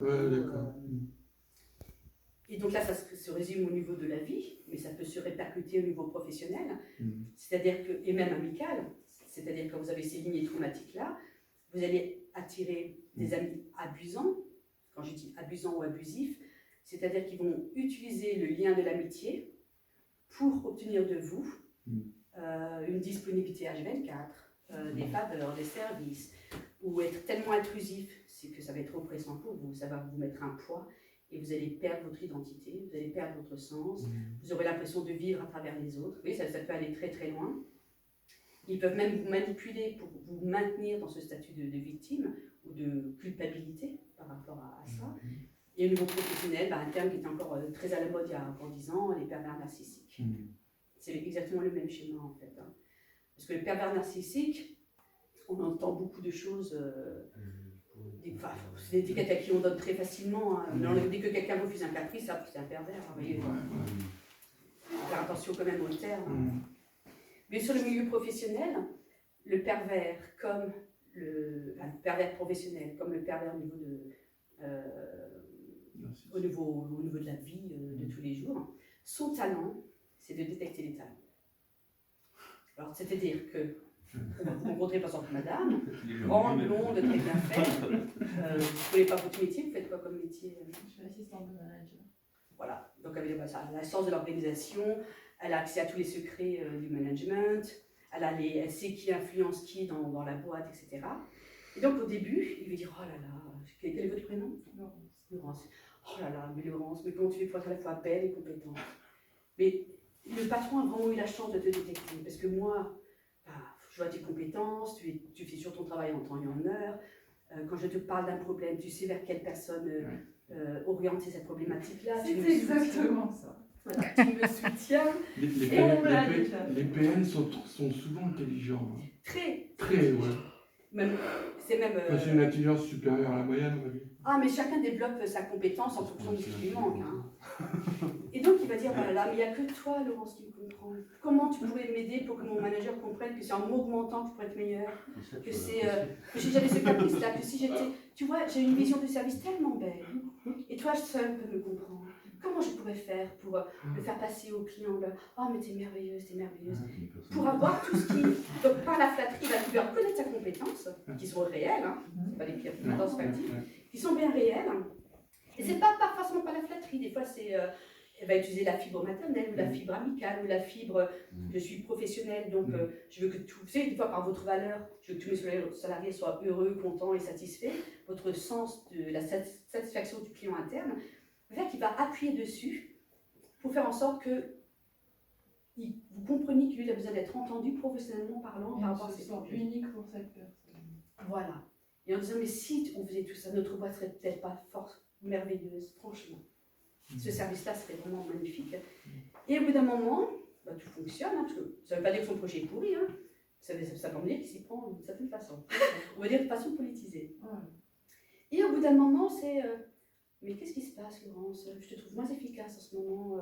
Ouais, d'accord. Et donc là, ça se résume au niveau de la vie, mais ça peut se répercuter au niveau professionnel, c'est-à-dire que, et même amical, c'est-à-dire que quand vous avez ces lignes traumatiques-là, vous allez attirer des amis abusants. Quand je dis abusants ou abusifs, c'est-à-dire qu'ils vont utiliser le lien de l'amitié pour obtenir de vous une disponibilité H24, des faveurs, des services, ou être tellement intrusif, c'est que ça va être oppressant pour vous, ça va vous mettre un poids et vous allez perdre votre identité, vous allez perdre votre sens, vous aurez l'impression de vivre à travers les autres. Oui, ça peut aller très très loin. Ils peuvent même vous manipuler pour vous maintenir dans ce statut de victime ou de culpabilité par rapport à ça. Et au niveau professionnel, un terme qui est encore très à la mode il y a encore 10 ans, les pervers narcissiques. C'est exactement le même schéma en fait. Parce que le pervers narcissique, on entend beaucoup de choses, c'est des étiquettes à qui on donne très facilement. Dès que quelqu'un refuse un caprice, c'est un pervers. Vous voyez, faire attention quand même au terme. Mais sur le milieu professionnel, le pervers comme le pervers professionnel, comme le pervers au niveau de la vie de tous les jours, son talent, c'est de détecter les talents. Alors, c'est-à-dire que vous rencontrez par exemple madame, grande, blonde, très bien faite, vous ne connaissez pas votre métier, vous faites quoi comme métier? Je suis assistante de manager. Voilà, donc elle a la science de l'organisation, elle a accès à tous les secrets du management, elle sait qui influence qui dans la boîte, etc. Et donc au début, il veut dire, oh là là, quel est votre prénom? Laurence. Oh là là, mais Laurence, mais comment tu fais pour être à la fois belle et compétente? Mais le patron a vraiment eu la chance de te détecter, parce que moi, je vois tes compétences, tu fais sur ton travail en temps et en heure. Quand je te parle d'un problème, tu sais vers quelle personne orienter cette problématique-là. C'est exactement ça. Voilà, tu me soutiens. Les PN sont souvent intelligents. Hein. Très, ouais. C'est même. C'est une intelligence supérieure à la moyenne, on va dire. Ah, mais chacun développe sa compétence en fonction de ce qui lui manque. Hein. Et donc, il va dire, voilà, mais il n'y a que toi, Laurence, qui me comprends. Comment tu pourrais m'aider pour que mon manager comprenne que c'est en m'augmentant que je pourrais être meilleure, que c'est que si j'avais ce caprice-là, que si j'étais... Tu vois, j'ai une vision du service tellement belle. Et toi, seul peux me comprendre. Comment je pourrais faire pour le faire passer au client? Oh, mais t'es merveilleuse, t'es merveilleuse. Pour avoir tout ce qui... Donc, par la flatterie, il va reconnaître sa compétence, qui sont réelles, hein, c'est pas des compétences factices, qui sont bien réelles. Et c'est pas forcément par la flatterie, des fois c'est... elle va utiliser la fibre maternelle, ou la fibre amicale, ou la fibre je suis professionnelle, donc je veux que tout... Vous savez, des fois par votre valeur, je veux que tous mes salariés soient heureux, contents et satisfaits. Votre sens de la satisfaction du client interne, qui va appuyer dessus pour faire en sorte que vous compreniez qu'il a besoin d'être entendu professionnellement parlant par rapport à ses sens unique pour cette personne. Voilà. Et en disant, mais si on faisait tout ça, notre boîte serait peut-être pas forte, merveilleuse, franchement. Ce service-là serait vraiment magnifique. Et au bout d'un moment, tout fonctionne, hein, parce que ça ne veut pas dire que son projet est pourri, hein. Ça veut dire qu'il s'y prend d'une certaine façon. On va dire de façon politisée. Et au bout d'un moment, c'est... mais qu'est-ce qui se passe, Laurence? Je te trouve moins efficace en ce moment.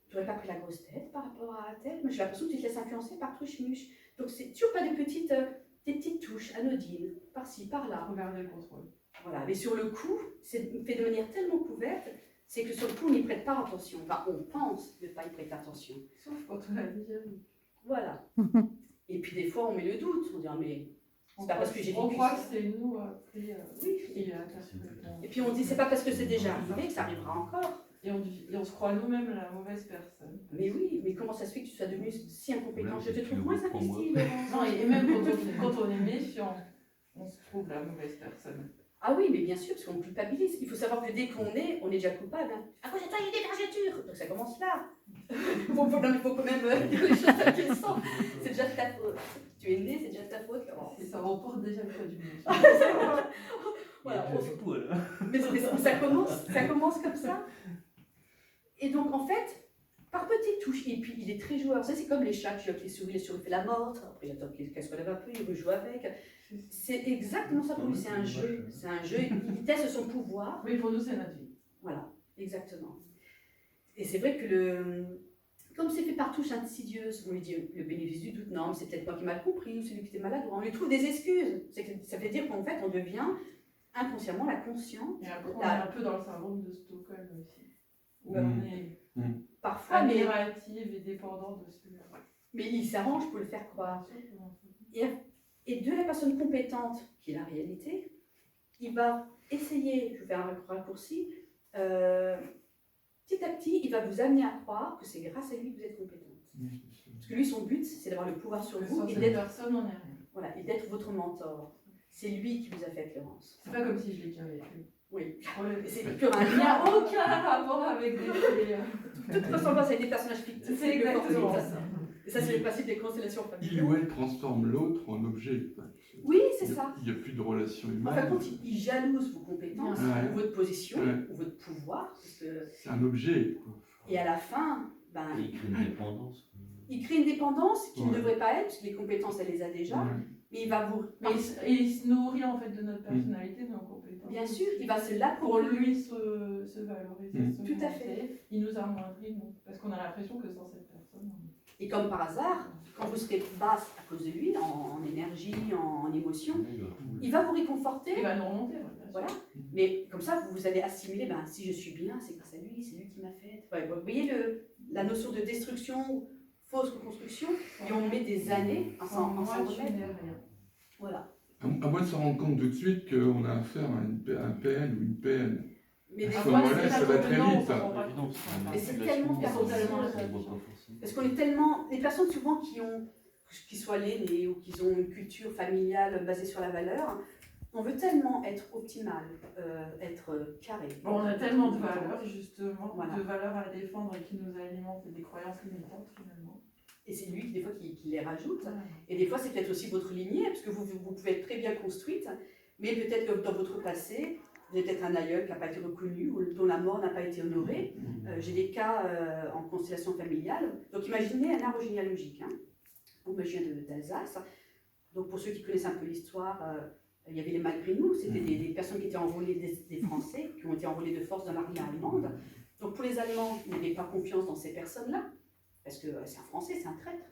Tu n'aurais pas pris la grosse tête par rapport à tel, mais j'ai l'impression que tu te laisses influencer par truche-muche. Donc c'est toujours pas des petites touches anodines, par-ci, par-là. Regarder le contrôle. Voilà, mais sur le coup, c'est fait de manière tellement couverte, c'est que sur le coup, on n'y prête pas attention. Enfin, on pense ne pas y prêter attention. Sauf quand on l'a déjà vu. Voilà. Et puis des fois, on met le doute. On dit, mais c'est pas parce que j'ai vécu ça. On croit que c'est nous oui. Et puis on dit, c'est pas parce que c'est déjà arrivé que ça arrivera encore. Et on se croit nous-mêmes la mauvaise personne. Mais oui, mais comment ça se fait que tu sois devenue si incompétente? Je te trouve moins investie. Non, et même quand on est méfiant, on se trouve la mauvaise personne. Ah oui, mais bien sûr, parce qu'on culpabilise. Il faut savoir que dès qu'on est déjà coupable. Hein. À cause de toi, il y a des vergetures. Donc ça commence là. Il faut quand même dire les choses à qu'elles sont. C'est déjà de ta faute. Tu es né, c'est déjà de ta faute. Ça remporte déjà le préjudice. Voilà, mais ça commence comme ça. Et donc, en fait, par petites touches, et puis il est très joueur. Ça, c'est comme les chats qui souris, les souris fait la morte. Après, il attend qu'elle se relève un peu, il rejoue avec. C'est exactement ça pour lui, c'est un jeu. C'est un jeu, il teste son pouvoir. Oui, pour nous, c'est notre vie. Voilà, exactement. Et c'est vrai que comme c'est fait par touches insidieuses, on lui dit le bénéfice du doute, non, c'est peut-être moi qui ai mal compris, ou celui qui était maladroit. On lui trouve des excuses. Ça veut dire qu'en fait, on devient inconsciemment, la conscience, Et après, on est un peu dans le syndrome de Stockholm aussi. Où on est parfois, mais admirative et dépendant de celui-là. il s'arrange pour le faire croire. Et de la personne compétente, qui est la réalité, il va essayer, je vais faire un raccourci, petit à petit, il va vous amener à croire que c'est grâce à lui que vous êtes compétente. Parce que lui, son but, c'est d'avoir le pouvoir sur vous et d'être personne, on est rien. voilà, et d'être votre mentor. C'est lui qui vous a fait Clémence. C'est pas comme si je l'ai déjà vécu. Oui. Ouais. C'est Il pur n'y a aucun rapport avec des toute ressemblance avec des personnages fictifs. C'est exactement ça. Et ça, c'est le principe des constellations familiales. Il ou elle transforme l'autre en objet. Oui, c'est ça. Il n'y a plus de relation humaine. En fin de compte, il jalouse vos compétences, Ouais. ou votre position, Ouais. ou votre pouvoir. Parce que... C'est un objet, quoi. Et à la fin, Il crée une dépendance. il crée une dépendance qui ne Ouais. devrait pas être, parce que les compétences, elle les a déjà. Ouais. Mais il va vous... Mais il se nourrit en fait de notre personnalité, de nos compétences. Bien sûr, il va se Pour l'approprier. lui se valoriser, se Tout à monter. fait. Il nous amoindrit, nous. Parce qu'on a l'impression que sans cette personne, Et comme par hasard, quand vous serez basse à cause de lui, en énergie, en émotion, il va vous réconforter. il va nous remonter. Ouais, bien sûr. Voilà. Mais comme ça, vous allez assimiler, si je suis bien, c'est grâce à lui, c'est lui qui m'a fait. Ouais, vous voyez la notion de destruction, fausse reconstruction, et on met des années à s'en Moi, remettre. tu n'es rien. Voilà. À moins de se rendre compte tout de suite qu'on a affaire à un PN ou une PN. Mais des À ce fois, moment-là, ça va très vite. Mais c'est tellement personnellement parce qu'on est tellement... Les personnes souvent qui soient l'aîné ou qui ont une culture familiale basée sur la valeur, on veut tellement être optimal, être carré. Bon, on a tellement de valeurs, justement, Voilà. de valeurs à défendre et qui nous alimentent et des croyances limitantes, finalement. Et c'est lui, des fois, qui les rajoute. Et des fois, c'est peut-être aussi votre lignée, parce que vous pouvez être très bien construite, mais peut-être que dans votre passé, vous avez peut-être un aïeul qui n'a pas été reconnu ou dont la mort n'a pas été honorée. J'ai des cas en constellation familiale. Donc imaginez un arbre généalogique. Moi, je viens d'Alsace. Donc pour ceux qui connaissent un peu l'histoire, il y avait les Malgré-nous. C'était des personnes qui étaient enrôlées, des Français, qui ont été enrôlés de force dans l'armée allemande. Donc pour les Allemands, ils n'avaient pas confiance dans ces personnes-là, parce que c'est un Français, c'est un traître.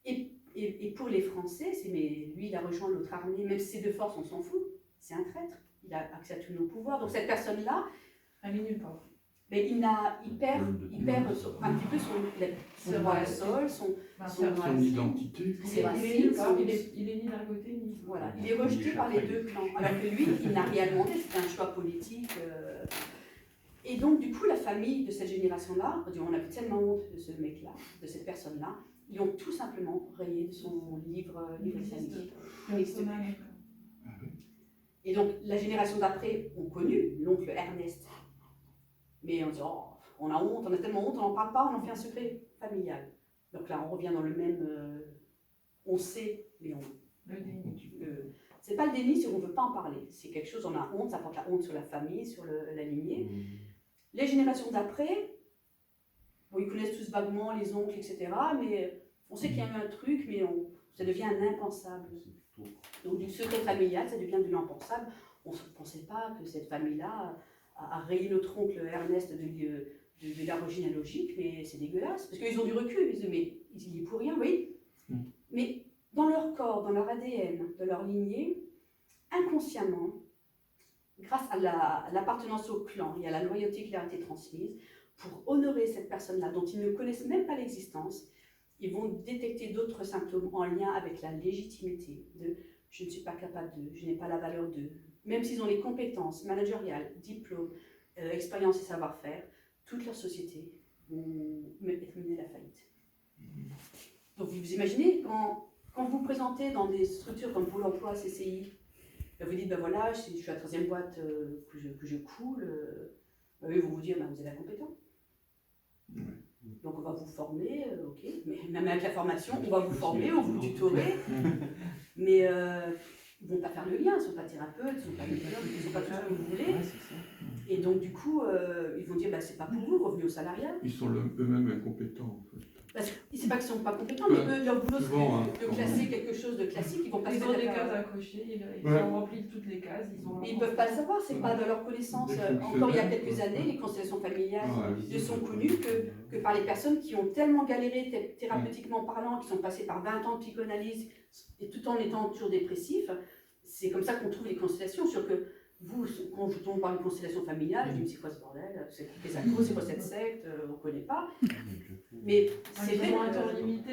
Et pour les Français, mais lui, il a rejoint l'autre armée, même si c'est de force, on s'en fout, c'est un traître. Il a accès à tous nos pouvoirs. Donc cette personne-là, Elle est nulle part. mais il perd un petit peu son sol, Son identité. ses Il est racines. nulle part, il est ni d'un côté ni de l'autre. Voilà, il est rejeté par les deux clans. Alors que lui, il n'a rien demandé, c'était un choix politique. Et donc, du coup, la famille de cette génération-là, on avait tellement honte de ce mec-là, de cette personne-là, ils ont tout simplement rayé de son livre islamique. Et donc, la génération d'après ont connu l'oncle Ernest. Mais on dit, oh, on a honte, on a tellement honte, on n'en parle pas, on en fait un secret familial. Donc là, on revient dans le même... on sait, mais Le déni. c'est pas le déni, c'est qu'on ne veut pas en parler. C'est quelque chose, on a honte, ça porte la honte sur la famille, sur la lignée. Les générations d'après, bon, ils connaissent tous vaguement les oncles, etc. Mais on sait qu'il y a eu un truc, mais ça devient un impensable. Donc du secret familial, ça devient de l'impensable. On ne pensait pas que cette famille-là a rayé notre oncle Ernest de l'arbre généalogique, mais c'est dégueulasse. Parce qu'ils ont du recul, ils disent, mais il est pour rien, oui. Mais dans leur corps, dans leur ADN, dans leur lignée, inconsciemment, grâce à l'appartenance au clan et à la loyauté qui leur a été transmise, pour honorer cette personne-là, dont ils ne connaissent même pas l'existence, ils vont détecter d'autres symptômes en lien avec la légitimité de « je ne suis pas capable de, je n'ai pas la valeur de ». Même s'ils ont les compétences managériales, diplômes, expérience et savoir-faire, toute leur société vont être menée à la faillite. Donc vous imaginez, quand vous vous présentez dans des structures comme Pôle emploi, CCI, vous dites, ben voilà, je suis la 13e boîte que je coule, eux vont vous dire, ben, vous êtes incompétent. Donc on va vous former, ok, mais même avec la formation, on va vous former, on vous tutorer, mais ils ne vont pas faire le lien, ils ne sont pas thérapeutes, ils ne sont pas médecins, ils ne sont pas tout ce que vous voulez. Et donc du coup, ils vont dire, bah, c'est pas pour vous, revenez au salariat. Ils sont eux-mêmes incompétents, en fait. Parce que c'est pas qu'ils sont pas compétents, mais eux, leur boulot, c'est de classer quelque chose de classique, ils vont pas Ils se ont des mettre à cases faire. à cocher, ils ont rempli toutes les cases. Mais ils ne peuvent pas le savoir, c'est pas de leur connaissance. Encore il y a quelques années, les constellations familiales ne sont connues que par les personnes qui ont tellement galéré thérapeutiquement parlant, qui sont passées par 20 ans de psychanalyse, et tout en étant toujours dépressifs. C'est comme ça qu'on trouve les constellations, sur que vous, quand on parle de constellation familiale, je dis mais c'est quoi ce bordel? C'est quoi les accros? C'est quoi cette secte? On ne connaît pas. Mais c'est vrai Ils ont un que- temps limité.